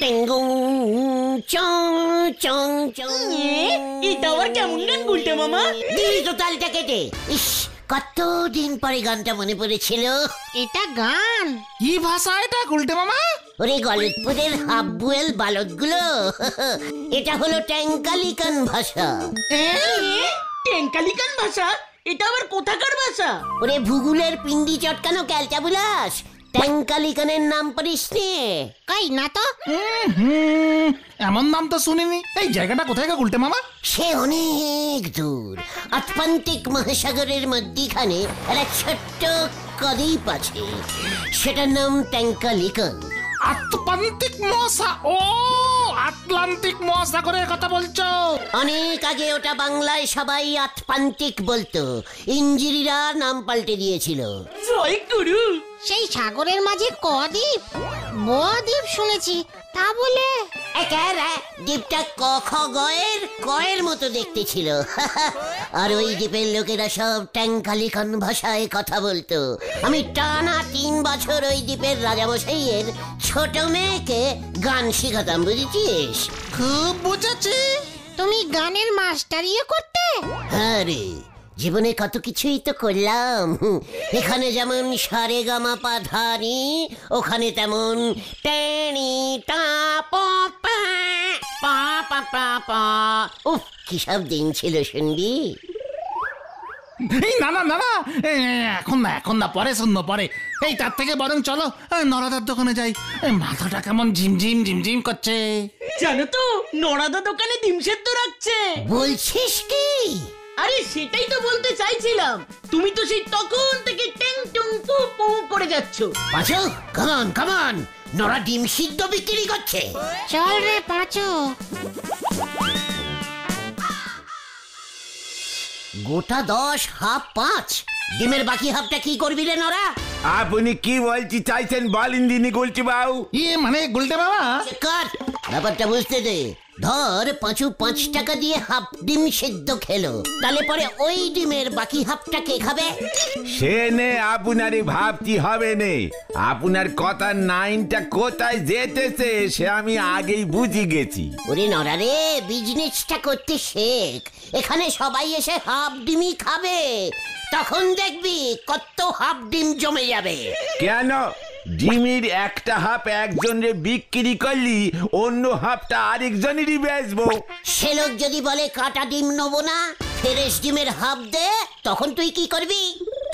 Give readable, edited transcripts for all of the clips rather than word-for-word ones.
টেঙ্গুং চং চং চং। এটা আবার কেমন গান গুলটে মামা? দিলি তো তালটা কেটে। ইস, কতদিন পরে গানটা মনে পড়েছিল। এটা গান? কি ভাষা এটা গুলটে মামা? ওরে গলতপুরের হাফবুয়েল বালকগুলো, এটা হলো ট্যাঙ্কালিকান ভাষা। টেঙ্কালিকান ভাষা? এটা আবার কোথাকার ভাষা? ওরে ভূগোলের পিন্ডি চটকানো ক্যালটা বুলাস, ট্যাঙ্কালিকানের নাম পড়িস নে? কই না তো। এমন নাম তো শুনিনি। এই জায়গাটা কোথায় গো গুলটে মামা? সে অনেক দূর, আটলান্টিক মহাসাগরের মধ্যিখানে একটা ছোট্ট দ্বীপ আছে, সেটার নাম ট্যাঙ্কালিকান। আটলান্টিক মহাসাগর? ও, আটলান্টিক মহাসাগরের কথা বলছো? অনেক আগে ওটা বাংলায় সবাই আটলান্টিক বলতো, ইঞ্জিরিরা নাম পাল্টে দিয়েছিল। জয় গুরু। সেই সাগরের মাঝে কদ্বীপ, বদ্বীপ শুনেছি, তা বলে দ্বীপটা কয়ের মতো দেখতে ছিল। আর ওই দ্বীপের লোকেরা সব ট্যাঙ্কালিকান ভাষায় কথা বলতো। আমি টানা 3 বছর ওই দ্বীপের রাজামশাইয়ের ছোট মেয়েকে গান শিখাতাম, বুঝেছিস? খুব বুঝেছি। তুমি গানের মাস্টারিও করতে? হ্যাঁ রে, জীবনে কত কিছুই তো করলাম। এখানে যেমন সারে গামা পা ধানি, ওখানে তেমন টেনি টা পা পা পা পা পা পা। উফ, কি সব দিন ছিল শুনবি? এই না না না না, এখন না, পরে শুনবো পরে। এই তার থেকে বরং চলো নরাদার দোকানে যাই। মাথাটা কেমন ঝিমঝিম ঝিমঝিম করছে। জানো তো, নড়াদা দোকানে ডিম সেদ্ধ রাখছে। বলছিস কি? আরে সেটাই তো বলতে চাইছিলাম। তুমি তো সেই তখন থেকে টেং টুং পু পু করে যাচ্ছ। পাঁচু, কামান, নরা ডিম সিদ্ধ বিক্রি করছে। চল রে পাঁচু। গোটা 10, হাফ 5। ডিমের বাকি হাফটা কি করবি রে নরা? আপনি কি বলতে চাইছেন বলেন দিনি গুলটি বাবু। মানে গুলটে মামা, কার ব্যাপারটা বুঝতে দে। ধর পাঁচু 5 টাকা দিয়ে হাফ ডিম সেদ্ধ খেলো, তাহলে পরে ওই ডিমের বাকি হাফটা কে খাবে? সে নে আপনারই ভাবতে হবে নে। আপনার কথা 9টা কোথায় যেতেছে সে আমি আগেই বুঝে গেছি। ওরে নরা রে, বিজনেসটা করতে শেখ। এখানে সবাই এসে হাফ ডিমই খাবে, তখন দেখবি কত হাফ ডিম জমে যাবে। কেন? ডিমের একটা হাফ একজনের বিক্রি করলি অন্য হাফটা আরেকজনেরই বেচবো। সে লোক যদি বলে কাটা ডিম নেবো না, ফ্রেশ ডিমের হাফ দে, তখন তুই কি করবি?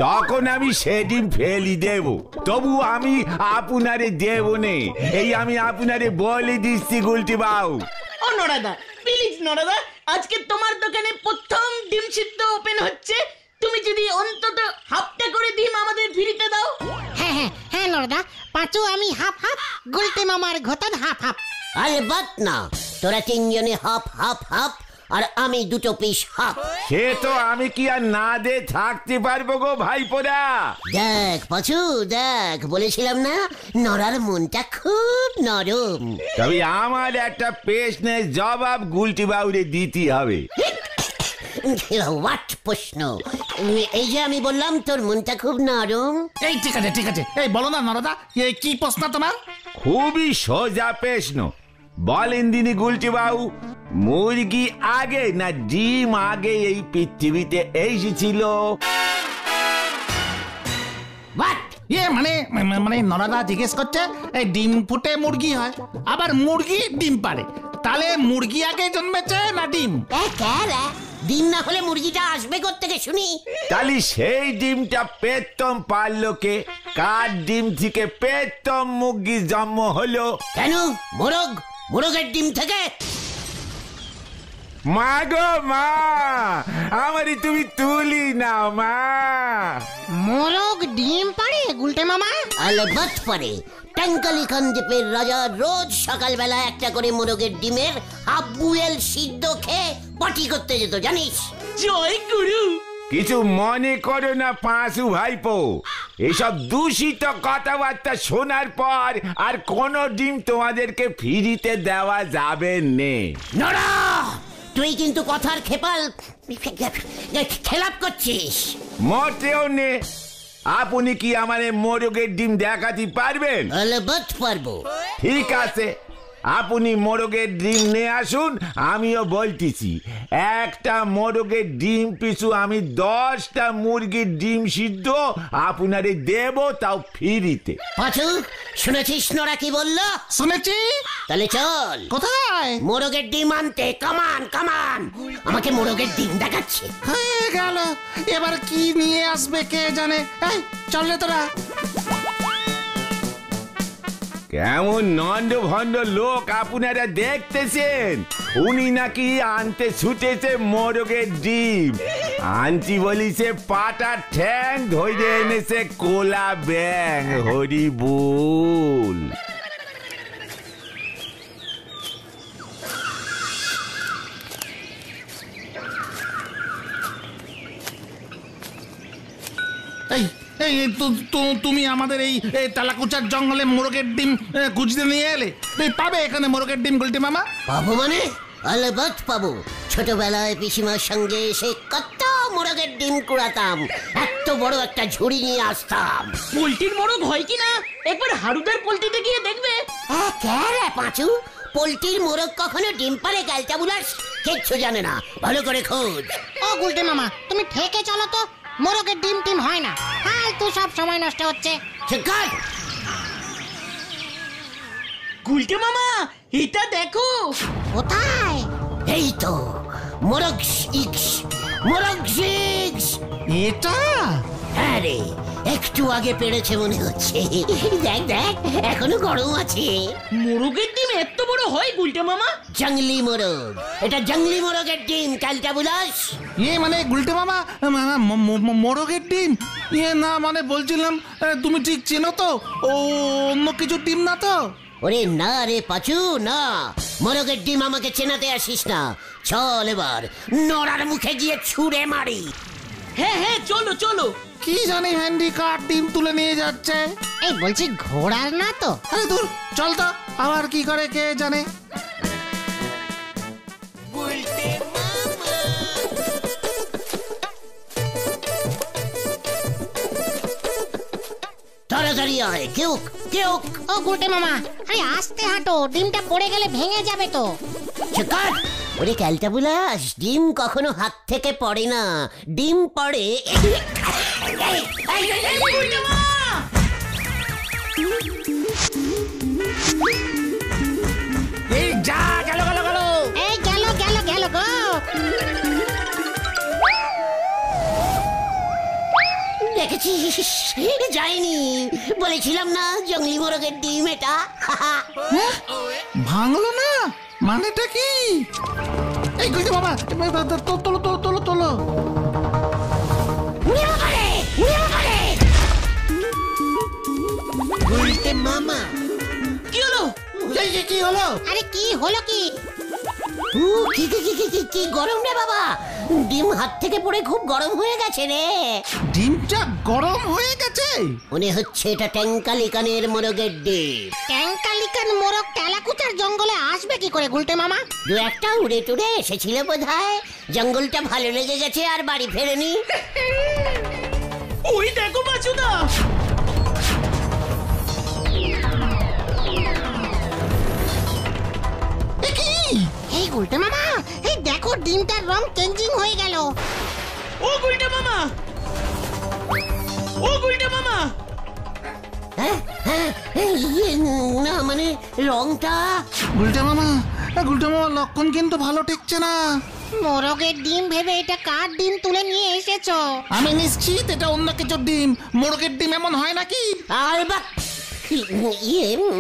তখন আমি সে ডিম ফেলি দেব, তবু আমি আপনারে দেব নে। এই আমি আপনারে বলে দিচ্ছি গুলটি বাবু। ও নড়াদা, প্লিজ নড়াদা, আজকে তোমার দোকানে প্রথম ডিম সিদ্ধ ওপেন হচ্ছে। তুমি যদি অন্তত হাফটা করে ডিম আমাদের ফ্রিতে দাও। হ্যাঁ নরদা, পাঁচু আমি হাফ হাফ, গুলটে মামার ঘটান হাফ হাফ। আলবাত না, তোরা 3 জনে হাফ হাফ হাফ, আর আমি 2 পিস হাফ। সে তো আমি কি আর না দে থাকতে পারবো গো ভাইপোরা। দেখ পাঁচু, দেখ, বলেছিলাম না নরার মনটা খুব নরম। তবে আমার একটা প্রশ্নের জবাব গুলটি বাবুরে দিতে হবে। হোয়াট প্রশ্ন? এই যে আমি বললাম তোর মনটা খুব নরম। এই ঠিক আছে, এই বলো না নরদা, এই কি প্রশ্ন তোমার? খুবই সোজা প্রশ্ন। বলেন দিনি গুলটি বাবু, মুরগি আগে না ডিম আগে এই পৃথিবীতে এসেছিল? মানে নরদা জিজ্ঞেস করছে, এই ডিম ফুটে মুরগি হয়, আবার মুরগি ডিম পারে, তাহলে মুরগি আগে জন্মেছে না ডিম? ডিম না হলে মুরগিটা আসবে কোত্থেকে শুনি? তাহলে সেই ডিমটা পেতম পারলো কে? কার ডিম থেকে পেতম মুরগি জন্ম হলো? কেন? মোরগের ডিম থেকে? মা গো মা, আমারই তুমি তুলি নাও মা। মোরগ ডিম পারে গুলটে মামা? আলবাত পারে। ট্যাঙ্কালিকান দ্বীপের রাজা রোজ সকালবেলা একটা করে মোরগের ডিমের হাফ বুয়েল সিদ্ধ খেয়ে পার্টি করতে যেত, জানিস? জয় গুরু। কিছু মনে করো না পাঁচু ভাইপো, এইসব দূষিত কথাবার্তা শোনার পর আর কোন ডিম তোমাদেরকে ফ্রিতে দেওয়া যাবে নে। নড়া, তুই কিন্তু কথার খেলাপ করছিস। মোটেও নে। আপনি কি আমারে মোরগের ডিম দেখাতে পারবেন? আলবাত পারবো। ঠিক আছে, আপনি মোরগের ডিম নিয়ে আসুন, আমিও বলতেছি একটা মোরগের ডিম পিছু আমি 10টা মুরগির ডিম সিদ্ধ আপনারে দেব, তাও ফ্রিতে। পাঁচু, শুনেছিস নোরা কি বললো? শুনেছি। তাহলে চল। কোথায়? মোরগের ডিম আনতে। কামান কামান, আমাকে মোরগের ডিম দেখাচ্ছে। হয়ে গেল, এবার কি নিয়ে আসবে কে জানে। এই চলে তোরা। কেমন নন্দ ভন্ড লোক আপনারা দেখতেছেন, উনি নাকি আনতে ছুটেছে মোরগের ডিম, আনছি বলিছে পাটা ঠ্যাং, ধরে এনেছে কোলা ব্যাং। হরি বল। এই এই তুমি আমাদের এই তালাকুচার জঙ্গলে মোরগের ডিম খুঁজতে নিয়ে এলে। তুই পাবে এখানে মোরগের ডিম গুলটে মামা? পাবো মানে? আলবাত পাবো। ছোটবেলায় পিসিমার সঙ্গে এসে কত মোরগের ডিম কুড়াতাম, এত বড় একটা ঝুড়ি নিয়ে আসতাম। পোল্ট্রির মোরগ হয় কিনা একবার হারুদার পোল্ট্রিতে গিয়ে দেখবে। কে পাঁচু? পোল্ট্রির মোরগ কখনো ডিম পারে? ক্যালটা বুলাস কিচ্ছু জানে না, ভালো করে খোঁজ। ও গুলটে মামা, তুমি ঠেকে চলো তো, মোরগের ডিম টিম হয় না। ফালতু সব সময় নষ্ট হচ্ছে। শিকার গুলটে মামা, এটা দেখো। কোথায়? এই তো মোরগ ইক্স, মোরগ সিক্স। এটা? হ্যাঁ রে, একটু আগে পেড়েছে মনে হচ্ছে। দেখ দেখ, এখনো গরম আছে। মোরগের ডিম এত বড় হয় গুলটে মামা? জঙ্গলি মোরগ, এটা জঙ্গলি মোরগের ডিম। ক্যালটা বুলাস মানে গুলটে মামা, মোরগের ডিম? না মানে বলছিলাম তুমি ঠিক চেনো তো? ও অন্য কিছু ডিম না তো? ওরে না রে পাচু, না, মোরগের ডিম আমাকে চেনাতে আসিস না। চল এবার নড়ার মুখে গিয়ে ছুঁড়ে মারি। হ্যাঁ হ্যাঁ, চলো চলো। কি জানি হ্যান্ডি কার ডিম তুলে নিয়ে যাচ্ছে। এই বলছি ঘোড়ার না তো? আরে দূর, চল তো, আবার কি করে কে জানে। তাড়াতাড়ি আয়, কেউ কেউ। ও গুলটে মামা, আরে আস্তে হাঁটো, ডিমটা পড়ে গেলে ভেঙে যাবে তো। চিকার! ওরে ক্যালটা বুলাস, ডিম কখনো হাত থেকে পড়ে না, ডিম পড়ে। গুলটে মামা! এই যা, গেল গেল গেল। এই গেল গেল গেল গো। দেখেছিস, যায়নি। বলেছিলাম না জঙ্গলি মোরগের ডিম এটা। ভাঙলো না? মানেটা কি? এই গুলটে মামা, তোলো তোলো তোলো তোলো। গুলটে মামা, কি হলো? কি হলো? আরে কি হলো কি? কি গরম রে বাবা! ডিম হাত থেকে পড়ে খুব গরম হয়ে গেছে রে। ডিমটা গরম হয়ে গেছে? মনে হচ্ছে এটা ট্যাঙ্কালিকানের মোরগের ডিম। ট্যাঙ্কালিকান মোরগ তেলাকুচার জঙ্গলে আসবে কি করে গুলটে মামা? দু একটা উড়ে টুড়ে এসেছিল বোধহয়, জঙ্গলটা ভালো লেগে গেছে আর বাড়ি ফেরেনি। ওই দেখো বাচুদা। এই গুলটে মামা, এই দেখো ডিমটার রং চেঞ্জিং হয়ে গেল। ও গুলটে মামা, ও গুলটে মামা! হ্যাঁ, না মানে রংটা। গুলটে মামা, লক্ষণ কিন্তু ভালো ঠেকছে না। মোরগের ডিম ভেবে এটা কার ডিম তুলে নিয়ে এসেছো? আমি নিশ্চিত এটা অন্য কিছু ডিম। মোরগের ডিম এমন হয় নাকি? আর বা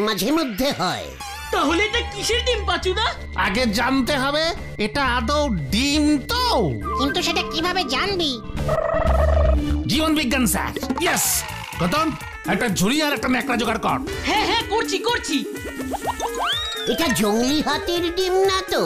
মাঝে মধ্যে হয়। তাহলে এটা কিসের ডিম পাচুদা? আগে জানতে হবে এটা আদৌ ডিম তো। কিন্তু সেটা কিভাবে জানবি? জীবন বিজ্ঞান স্যার। ইয়েস কতন, একটা ঝুড়ি আর একটা ন্যাকড়া জোগাড় কর। হ্যাঁ হ্যাঁ, করছি করছি। এটা জঙ্গলি হাতির ডিম না তো?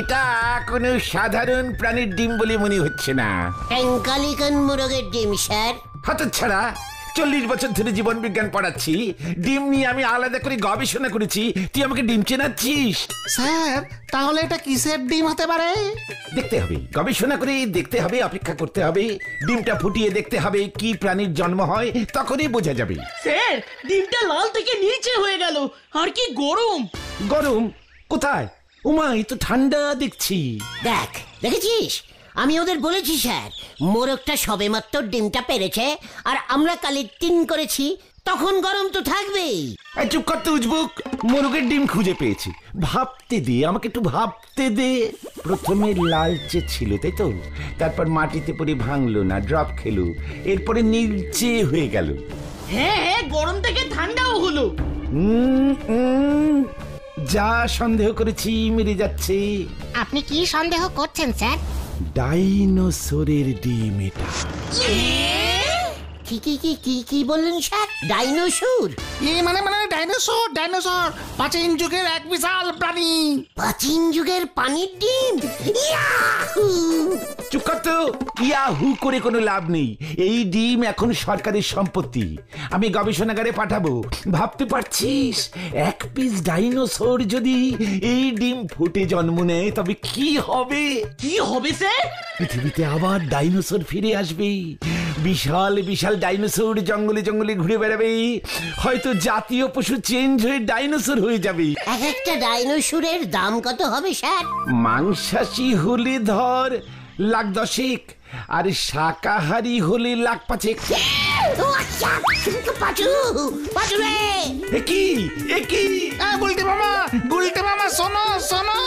এটা কোনো সাধারণ প্রাণীর ডিম বলে মনে হচ্ছে না। ট্যাঙ্কালিকান মোরগের ডিম স্যার। হতচ্ছাড়া, 40 বছর ধরে জীবন বিজ্ঞান পড়াচ্ছি, ডিম নিয়ে আমি আলাদা করে গবেষণা করেছি, তুই আমাকে ডিম চেনাচ্ছিস? স্যার তাহলে এটা কিসের ডিম হতে পারে? দেখতে হবে, গবেষণা করে দেখতে হবে, অপেক্ষা করতে হবে, ডিমটা ফুটিয়ে দেখতে হবে কি প্রাণীর জন্ম হয়, তখনই বোঝা যাবে। স্যার ডিমটা লাল থেকে নীলচে হয়ে গেল, আর কি গরম! গরম কোথায়? উমা, এই তো ঠান্ডা দেখছি। দেখেছিস, আমি ওদের বলেছি স্যার, মোরগটা সবেমাত্র ডিমটা পেরেছে আর আমরা কালি টিন করেছি, তখন গরম তো থাকবেই। এই চুপ কর তো উজবুক, মোরগের ডিম খুঁজে পেয়েছি, ভাবতে দে আমাকে, একটু ভাবতে দে। প্রথমে লালচে ছিল তাই তো, তারপর মাটিতে পড়ে ভাঙলো না, ড্রপ খেলো, এরপরে নীলচে হয়ে গেল। হ্যাঁ হ্যাঁ, গরম থেকে ঠান্ডাও হলো। যা সন্দেহ করেছি মেরে যাচ্ছে। আপনি কি সন্দেহ করছেন স্যার? ডাইনোসরের ডিম এটা। কি বললেন স্যার? ডাইনোসর? মানে ডাইনোসর প্রাচীন যুগের এক বিশাল প্রাণী। প্রাচীন যুগের পানির ডিম? ইয়াহু! চুপ কর তো, ইয়াহু করে কোনো লাভ নেই, এই ডিম এখন সরকারের সম্পত্তি, আমি গবেষণাগারে পাঠাবো। ভাবতে পারছিস, এক পিস ডাইনোসর যদি এই ডিম ফুটে জন্ম নেয় তবে কি হবে? কি হবে স্যার? পৃথিবীতে আবার ডাইনোসর ফিরে আসবে, বিশাল বিশাল ডাইনোসর জঙ্গলে জঙ্গলে ঘুরে বেড়াবে, হয়তো জাতীয় পশু চেঞ্জ হয়ে ডাইনোসর হয়ে যাবে। এক একটা ডাইনোসরের দাম কত হবে স্যার? মাংসাশী হলে ধর লাখ 10, আর শাকাহারি হলে লাখ 5। পাঁচু রে! একই গুলটে মামা শোনো শোনো।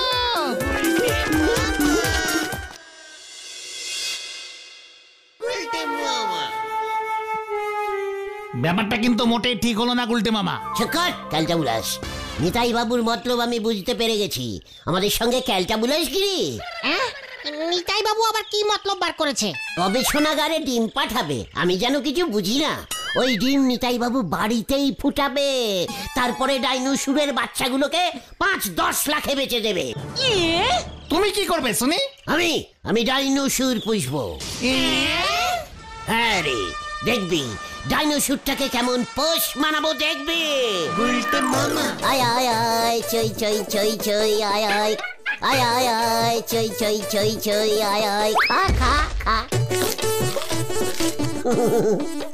ব্যাপারটা কিন্তু মোটেই ঠিক হলো না গুলটে মামা। চকট ক্যালটা বুলাস, নিতাই বাবুর মতলব আমি বুঝতে পেরে গেছি, আমাদের সঙ্গে ক্যালটা বুলাস গিরি। নিতাই বাবু আবার কি মতলব বার করেছে? গবেষণাগারে ডিম পাঠাবে, আমি যেন কিছু বুঝি না। ওই ডিম নিতাই বাবু বাড়িতেই ফুটাবে, তারপরে ডাইনোসরের বাচ্চাগুলোকে 5-10 লাখে বেচে দেবে। তুমি কি করবে শুনি? আমি ডাইনোসর পুষবো। হ্যাঁ রে, দেখবি ডাইনোসরটাকে কেমন পোষ মানাবো, দেখবি। আয় আয় আয় চই চই চই চই আয় আয়, আয় আয় আয় চই চই চই চই আয় আয়, খা খা খা।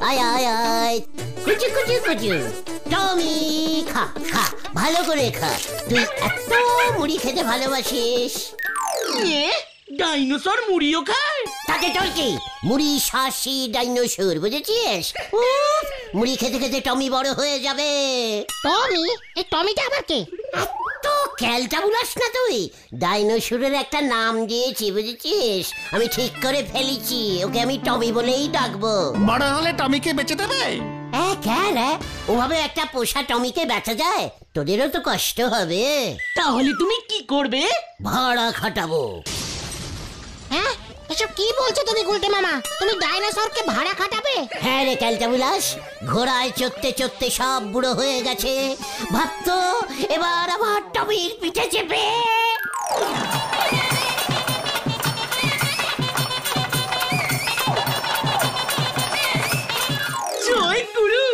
আয় আয় আয় কুচু কুচু কুচু, টমি খা খা, ভালো করে খা, তুই এত মুড়ি খেতে ভালোবাসিস। ডাইনোসর মুড়িও খায়? তাকে তোর কি, মুড়ি শাসি ডাইনোসর, বুঝেছিস? মুড়ি খেতে খেতে টমি বড় হয়ে যাবে। টমি? এই টমিটা আবার কে? তো ক্যালটা বুলাস না তুই, ডাইনোসরের একটা নাম দিয়েছি, বুঝেছিস? আমি ঠিক করে ফেলেছি, ওকে আমি টমি বলেই ডাকবো। বড় হলে টমিকে বেচে দেবে? ওভাবে একটা পোষা টমিকে বেচা যায়? তোদেরও তো কষ্ট হবে। তাহলে তুমি কি করবে? ভাড়া খাটাবো। হ্যাঁ, এসব কি বলছো তুমি গুলটে মামা? তুমি ডাইনোসরকে ভাড়া খাটাবে? হ্যাঁ রে ক্যালটা বুলাস, ঘোড়ায় চড়তে চড়তে সব বুড়ো হয়ে গেছে, ভাবতো এবার আমার টমির পিঠে চেপে। জয় গুরু,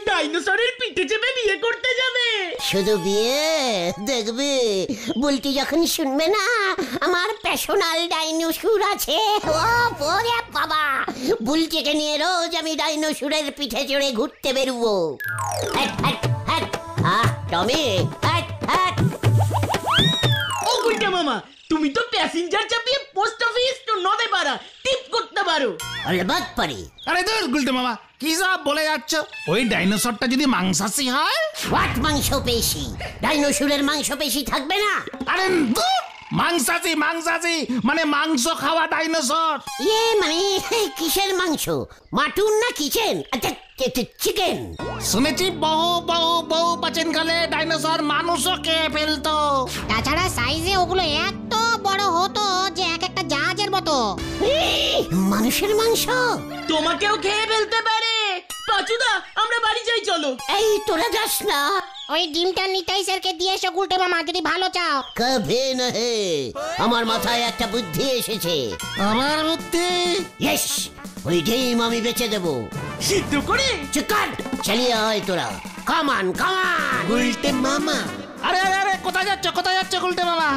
ডাইনোসরের পিঠে চেপে বিয়ে করতে যাবে। শুধু বিয়ে দেখবে, বুলটি যখন শুনবে না আমার প্যাশনাল ডাইনোসর আছে, ও ওরে বাবা, বুলটিকে নিয়ে রোজ আমি ডাইনোসরের পিঠে চড়ে ঘুরতে বেরুবো। টমি, ও গুলটা মামা, তুমি তো প্যাসেঞ্জার চাপিয়ে পোস্ট অফিস টু নদেপাড়া টিপ করতে পারো। অলবাত পারি। আরে দূর গুলটে মামা, কি সব বলে যাচ্ছ? ওই ডাইনোসরটা যদি মাংসাশী হয়? হোয়াট মাংসপেশি? ডাইনোসরের মাংসপেশি থাকবে না? আরে দূর, মাংসাশী মানে মাংস খাওয়া ডাইনোসর। মানে কিসের মাংস? মাটুন না কিচেন? আচ্ছা চিকেন। শুনেছি বহু প্রাচীনকালে ডাইনোসর মানুষও খেয়ে ফেলতো। তাছাড়া সাইজে ওগুলো এত বড় হতো যে এক একটা জাহাজের মতো। মানুষের মাংস তোমাকেও খেয়ে ফেলতে পারে, পাচুদা আমরা বাড়ি যাই চলো। এই তোরা যাস না, ওই ডিমটা নিতাই স্যারকে দিয়ে এসো গুলটে মামা, যদি ভালো চাও। কবে না হে, আমার মাথায় একটা বুদ্ধি এসেছে। আমার বুদ্ধি? ইয়েস, ওই ডিম আমি বেচে দেবো। সিদ্ধ করে? চিকার চালিয়ে হয় তোরা, কামান কামান। উল্টে মামা, আরে আরে আরে, কোথায় যাচ্ছে গুলটে মামা?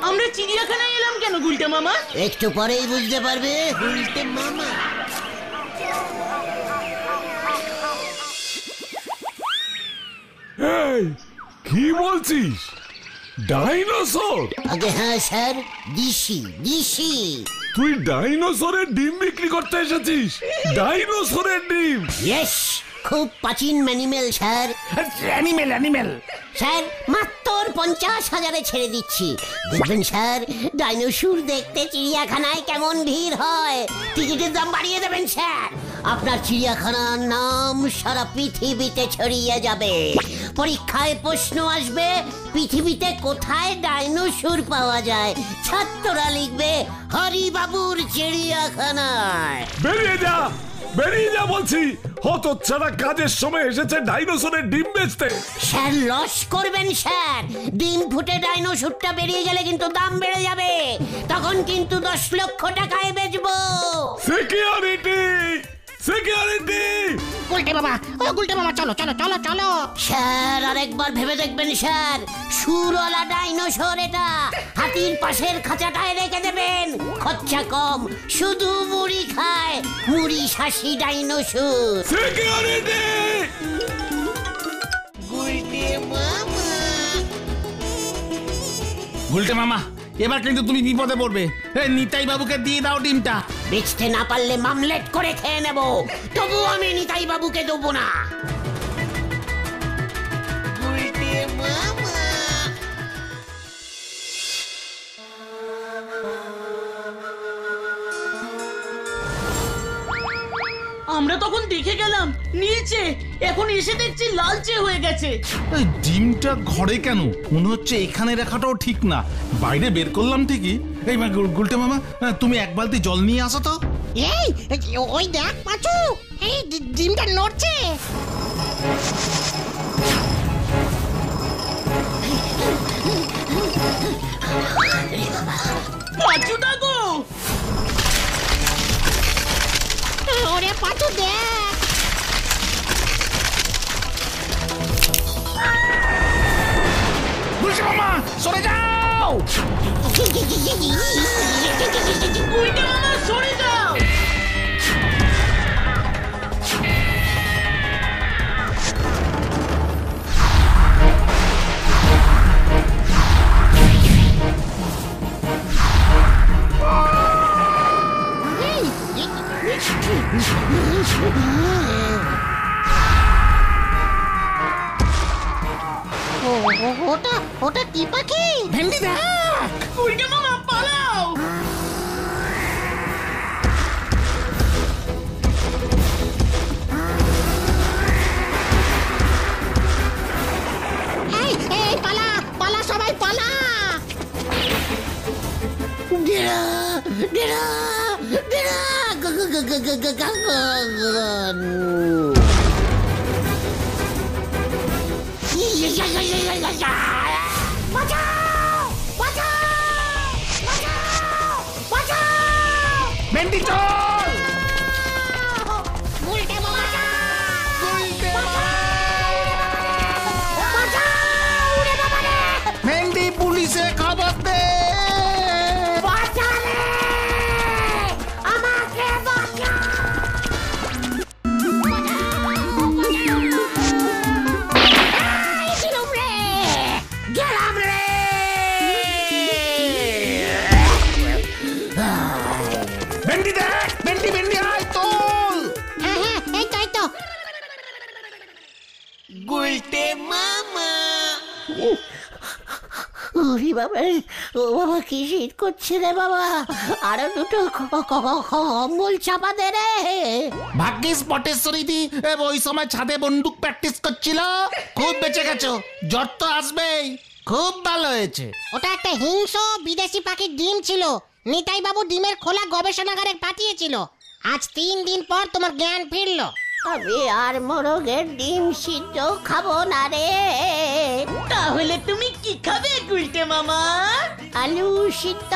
আমরা চিড়িয়াখানায় এলাম কেন গুলটে মামা? একটু পরেই বুঝতে পারবে। উল্টে মামা, এই কি বলছিস? ডাইনোসর? আগে হ্যাঁ স্যার, দিশি দিশি। তুই ডাইনোসরের ডিম বিক্রি করতে এসেছিস? ডাইনোসরের ডিম? ইয়েস, খুব প্রাচীন ম্যানিমেল স্যার। অ্যানিমেল। স্যার মাত্র 50,000-এ ছেড়ে দিচ্ছি। দেখবেন স্যার, ডাইনোসর দেখতে চিড়িয়াখানায় কেমন ভিড় হয়। টিকিটের দাম বাড়িয়ে দেবেন স্যার। আপনার চিড়িয়াখানার নাম সারা পৃথিবীতে ছড়িয়ে যাবে। পরীক্ষায় প্রশ্ন আসবে, পৃথিবীতে কোথায় ডাইনোসর পাওয়া যায়, ছাত্ররা লিখবে হরিবাবুর চিড়িয়াখানায়। বেরিয়ে যা বলছি। হতচ্ছাড়া কাজের সময় এসেছে ডাইনোসরের ডিম বেচতে। স্যার লস করবেন স্যার, ডিম ফুটে ডাইনোসরটা বেরিয়ে গেলে কিন্তু দাম বেড়ে যাবে, তখন কিন্তু 10 লক্ষ টাকায় বেচবো। সিকিউরিটি! গুলটে মামা, ও গুলটে মামা, চলো চলো চলো চলো। স্যার আরেকবার ভেবে দেখবেন স্যার, সুরওয়ালা ডাইনোসর এটা। হাতির পাশের খাঁচাটায় রেখে দেবেন, খরচা কম, শুধু মুড়ি খায়, মুড়ি শাসি ডাইনোসর। সিকিউরিটি! গুলটে মামা, এবার কিন্তু তুমি বিপদে পড়বে। এই নিতাই বাবুকে দিয়ে দাও ডিমটা। বেচতে না পারলে মামলেট করে খেয়ে নেব, তবু আমি নিতাই বাবুকে দেবো না। আমরা তখন দেখে গেলাম নীলচে, এখন এসে দেখছি লালচে হয়ে গেছে। এই ডিমটা ঘরে কেন? মনে হচ্ছে এখানে রাখাটাও ঠিক না। বাইরে বের করলাম ঠিকই। এই গুলটে মামা, তুমি এক বালতি জল নিয়ে আসো তো। এই ওই দেখ পাচু, এই ডিমটা নড়ছে। পাচুদা গো! ওরে পাচু দেখ। গুলটে মামা সরে যাও। গুলটে মামা সরে যাও। ওটা কি পাখি? ভেন্ডি দেখ। গুলটে মামা পালাও। এই পালা পালা, সবাই পালা। ডেরা ডেরা ডেরা, ভেন্ডি চল। গুলটে মামা, ভেন্ডি পুলিশে খবর দে। ভেন্ডি দেখ, ভেন্ডি ভেন্ডি আয় তোল। হ্যাঁ এই তো। ওরে বাবা, ও বাবা কি শীত করছে রে বাবা, আরো দুটো কম্বল চাপা দে রে। ভাগ্যিস পটেশ্বরী দি ওই সময় ছাদে বন্দুক প্র্যাকটিস করছিল। খুব বেঁচে গেছো, জ্বর তো আসবেই। খুব ভালো হয়েছে। ওটা একটা হিংস্র বিদেশি পাখির ডিম ছিল, নিতাই বাবু ডিমের খোলা গবেষণাগারে পাঠিয়েছিল। আজ 3 দিন পর তোমার জ্ঞান ফিরলো। আমি আর মোরগের ডিম সিদ্ধ খাবো না রে। তাহলে তুমি কি খাবে গুলটে মামা? আলু সিদ্ধ